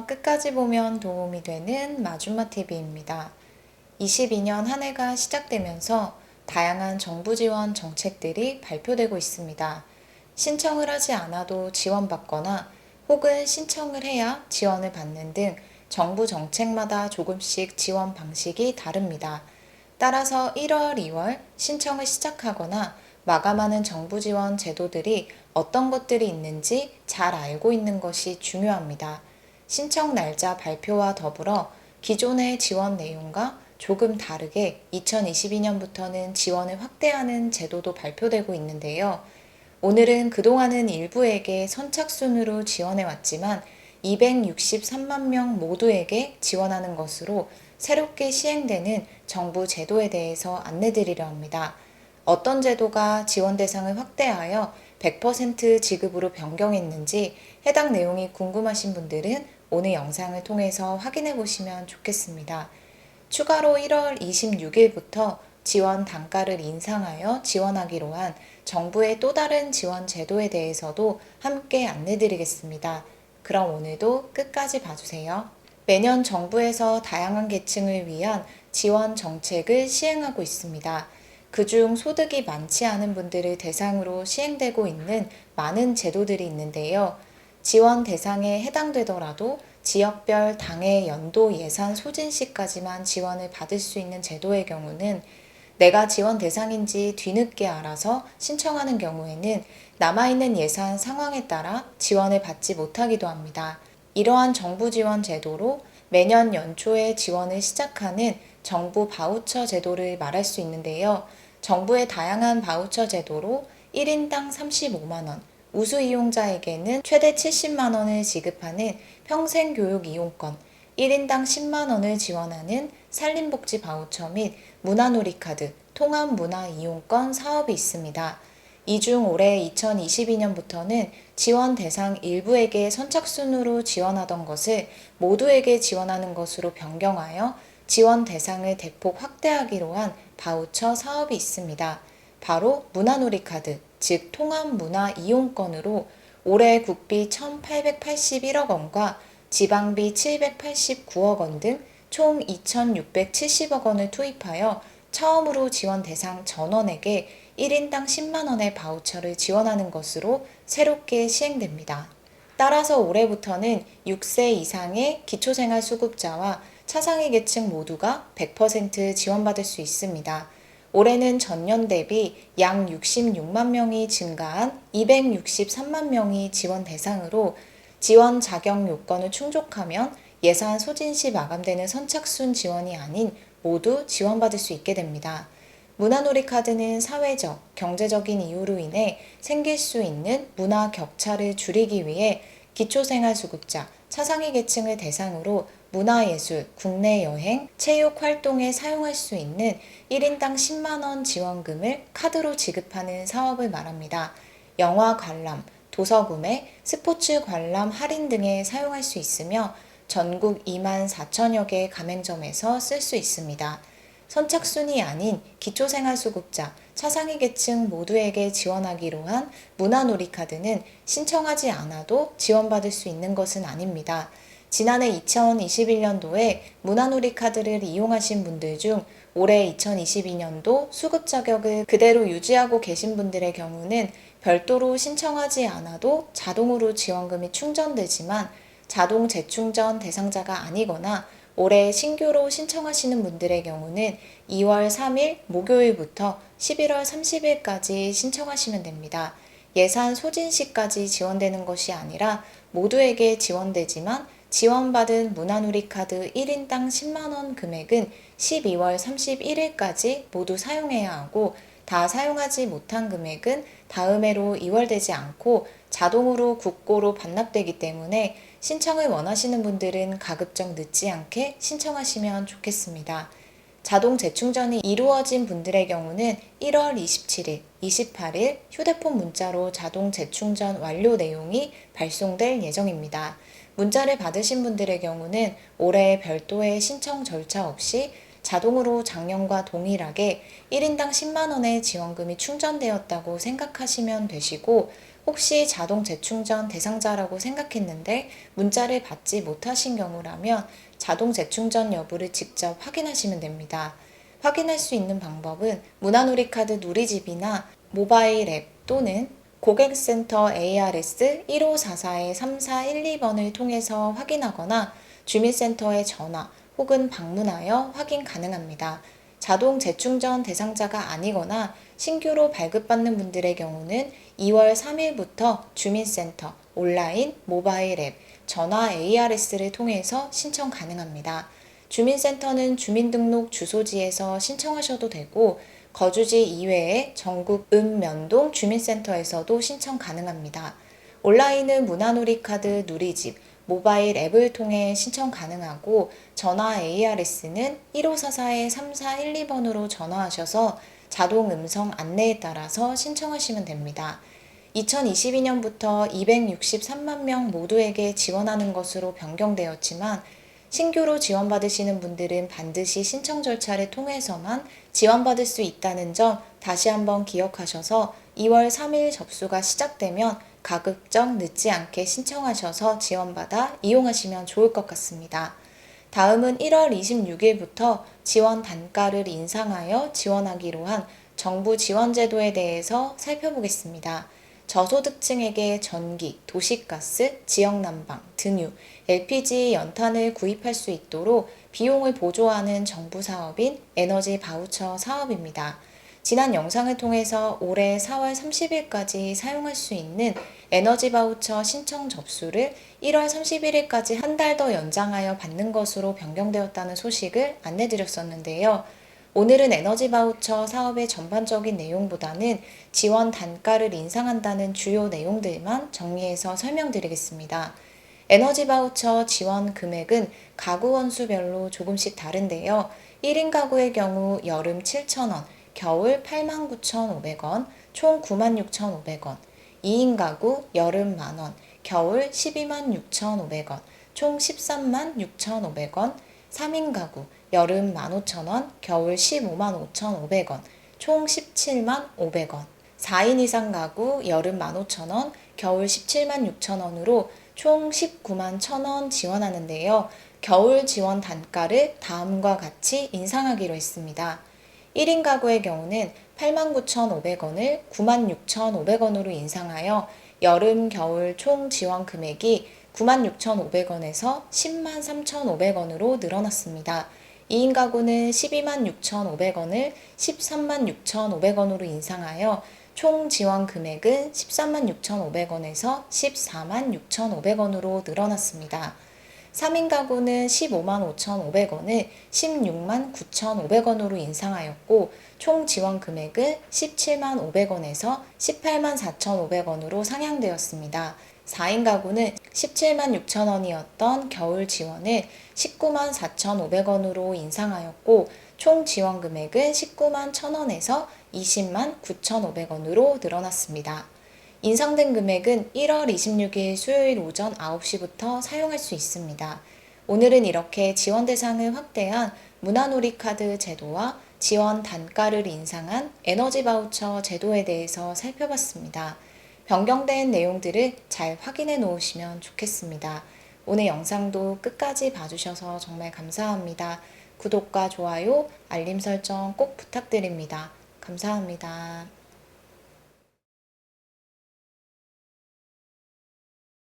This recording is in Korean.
안녕하세요. 끝까지 보면 도움이 되는 마준마TV입니다. 22년 한 해가 시작되면서 다양한 정부 지원 정책들이 발표되고 있습니다. 신청을 하지 않아도 지원받거나 혹은 신청을 해야 지원을 받는 등 정부 정책마다 조금씩 지원 방식이 다릅니다. 따라서 1월, 2월 신청을 시작하거나 마감하는 정부 지원 제도들이 어떤 것들이 있는지 잘 알고 있는 것이 중요합니다. 신청 날짜 발표와 더불어 기존의 지원 내용과 조금 다르게 2022년부터는 지원을 확대하는 제도도 발표되고 있는데요. 오늘은 그동안은 일부에게 선착순으로 지원해왔지만 263만 명 모두에게 지원하는 것으로 새롭게 시행되는 정부 제도에 대해서 안내드리려 합니다. 어떤 제도가 지원 대상을 확대하여 100% 지급으로 변경했는지 해당 내용이 궁금하신 분들은 오늘 영상을 통해서 확인해 보시면 좋겠습니다. 추가로 1월 26일부터 지원 단가를 인상하여 지원하기로 한 정부의 또 다른 지원 제도에 대해서도 함께 안내드리겠습니다. 그럼 오늘도 끝까지 봐주세요. 매년 정부에서 다양한 계층을 위한 지원 정책을 시행하고 있습니다. 그중 소득이 많지 않은 분들을 대상으로 시행되고 있는 많은 제도들이 있는데요. 지원 대상에 해당되더라도 지역별 당해 연도 예산 소진 시까지만 지원을 받을 수 있는 제도의 경우는 내가 지원 대상인지 뒤늦게 알아서 신청하는 경우에는 남아있는 예산 상황에 따라 지원을 받지 못하기도 합니다. 이러한 정부 지원 제도로 매년 연초에 지원을 시작하는 정부 바우처 제도를 말할 수 있는데요. 정부의 다양한 바우처 제도로 1인당 35만 원, 우수 이용자에게는 최대 70만 원을 지급하는 평생교육 이용권, 1인당 10만 원을 지원하는 산림복지 바우처 및 문화놀이카드, 통합문화이용권 사업이 있습니다. 이 중 올해 2022년부터는 지원 대상 일부에게 선착순으로 지원하던 것을 모두에게 지원하는 것으로 변경하여 지원 대상을 대폭 확대하기로 한 바우처 사업이 있습니다. 바로 문화놀이카드, 즉 통합문화이용권으로 올해 국비 1,881억 원과 지방비 789억 원 등 총 2,670억 원을 투입하여 처음으로 지원 대상 전원에게 1인당 10만 원의 바우처를 지원하는 것으로 새롭게 시행됩니다. 따라서 올해부터는 6세 이상의 기초생활수급자와 차상위 계층 모두가 100% 지원받을 수 있습니다. 올해는 전년 대비 약 66만 명이 증가한 263만 명이 지원 대상으로 지원 자격 요건을 충족하면 예산 소진 시 마감되는 선착순 지원이 아닌 모두 지원받을 수 있게 됩니다. 문화놀이 카드는 사회적, 경제적인 이유로 인해 생길 수 있는 문화 격차를 줄이기 위해 기초생활수급자, 차상위 계층을 대상으로 문화예술, 국내 여행, 체육 활동에 사용할 수 있는 1인당 10만 원 지원금을 카드로 지급하는 사업을 말합니다. 영화 관람, 도서 구매, 스포츠 관람 할인 등에 사용할 수 있으며 전국 2만 4천여 개 가맹점에서 쓸 수 있습니다. 선착순이 아닌 기초생활수급자, 차상위 계층 모두에게 지원하기로 한 문화놀이카드는 신청하지 않아도 지원받을 수 있는 것은 아닙니다. 지난해 2021년도에 문화놀이카드를 이용하신 분들 중 올해 2022년도 수급 자격을 그대로 유지하고 계신 분들의 경우는 별도로 신청하지 않아도 자동으로 지원금이 충전되지만 자동 재충전 대상자가 아니거나 올해 신규로 신청하시는 분들의 경우는 2월 3일 목요일부터 11월 30일까지 신청하시면 됩니다. 예산 소진 시까지 지원되는 것이 아니라 모두에게 지원되지만 지원받은 문화놀이 카드 1인당 10만 원 금액은 12월 31일까지 모두 사용해야 하고 다 사용하지 못한 금액은 다음 해로 이월되지 않고 자동으로 국고로 반납되기 때문에 신청을 원하시는 분들은 가급적 늦지 않게 신청하시면 좋겠습니다. 자동 재충전이 이루어진 분들의 경우는 1월 27일, 28일 휴대폰 문자로 자동 재충전 완료 내용이 발송될 예정입니다. 문자를 받으신 분들의 경우는 올해 별도의 신청 절차 없이 자동으로 작년과 동일하게 1인당 10만 원의 지원금이 충전되었다고 생각하시면 되시고 혹시 자동 재충전 대상자라고 생각했는데 문자를 받지 못하신 경우라면 자동 재충전 여부를 직접 확인하시면 됩니다. 확인할 수 있는 방법은 문화누리카드 누리집이나 모바일 앱 또는 고객센터 ARS 1544-3412번을 통해서 확인하거나 주민센터에 전화 혹은 방문하여 확인 가능합니다. 자동 재충전 대상자가 아니거나 신규로 발급받는 분들의 경우는 2월 3일부터 주민센터, 온라인, 모바일 앱, 전화 ARS를 통해서 신청 가능합니다. 주민센터는 주민등록 주소지에서 신청하셔도 되고 거주지 이외에 전국 읍면동 주민센터에서도 신청 가능합니다. 온라인은 문화누리카드 누리집, 모바일 앱을 통해 신청 가능하고 전화 ARS는 1544-3412번으로 전화하셔서 자동 음성 안내에 따라서 신청하시면 됩니다. 2022년부터 263만 명 모두에게 지원하는 것으로 변경되었지만 신규로 지원받으시는 분들은 반드시 신청 절차를 통해서만 지원받을 수 있다는 점 다시 한번 기억하셔서 2월 3일 접수가 시작되면 가급적 늦지 않게 신청하셔서 지원받아 이용하시면 좋을 것 같습니다. 다음은 1월 26일부터 지원 단가를 인상하여 지원하기로 한 정부 지원 제도에 대해서 살펴보겠습니다. 저소득층에게 전기, 도시가스, 지역난방, 등유, LPG 연탄을 구입할 수 있도록 비용을 보조하는 정부 사업인 에너지 바우처 사업입니다. 지난 영상을 통해서 올해 4월 30일까지 사용할 수 있는 에너지 바우처 신청 접수를 1월 31일까지 한 달 더 연장하여 받는 것으로 변경되었다는 소식을 안내드렸었는데요. 오늘은 에너지 바우처 사업의 전반적인 내용보다는 지원 단가를 인상한다는 주요 내용들만 정리해서 설명드리겠습니다. 에너지 바우처 지원 금액은 가구 원수별로 조금씩 다른데요. 1인 가구의 경우 여름 7,000원, 겨울 89,500원, 총 96,500원, 2인 가구 여름 만원, 겨울 126,500원, 총 136,500원, 3인 가구 여름 15,000원, 겨울 155,500원, 총 175,500원, 4인 이상 가구 여름 15,000원, 겨울 176,000원으로 총 191,000원 지원하는데요. 겨울 지원 단가를 다음과 같이 인상하기로 했습니다. 1인 가구의 경우는 89,500원을 96,500원으로 인상하여 여름, 겨울 총 지원 금액이 96,500원에서 103,500원으로 늘어났습니다. 2인 가구는 126,500원을 136,500원으로 인상하여 총 지원 금액은 136,500원에서 146,500원으로 늘어났습니다. 3인 가구는 155,500원을 169,500원으로 인상하였고 총 지원 금액은 175,500원에서 184,500원으로 상향되었습니다. 4인 가구는 176,000원이었던 겨울 지원을 194,500원으로 인상하였고 총 지원 금액은 191,000원에서 209,500원으로 늘어났습니다. 인상된 금액은 1월 26일 수요일 오전 9시부터 사용할 수 있습니다. 오늘은 이렇게 지원 대상을 확대한 문화누리카드 제도와 지원 단가를 인상한 에너지 바우처 제도에 대해서 살펴봤습니다. 변경된 내용들을 잘 확인해 놓으시면 좋겠습니다. 오늘 영상도 끝까지 봐주셔서 정말 감사합니다. 구독과 좋아요, 알림 설정 꼭 부탁드립니다. 감사합니다.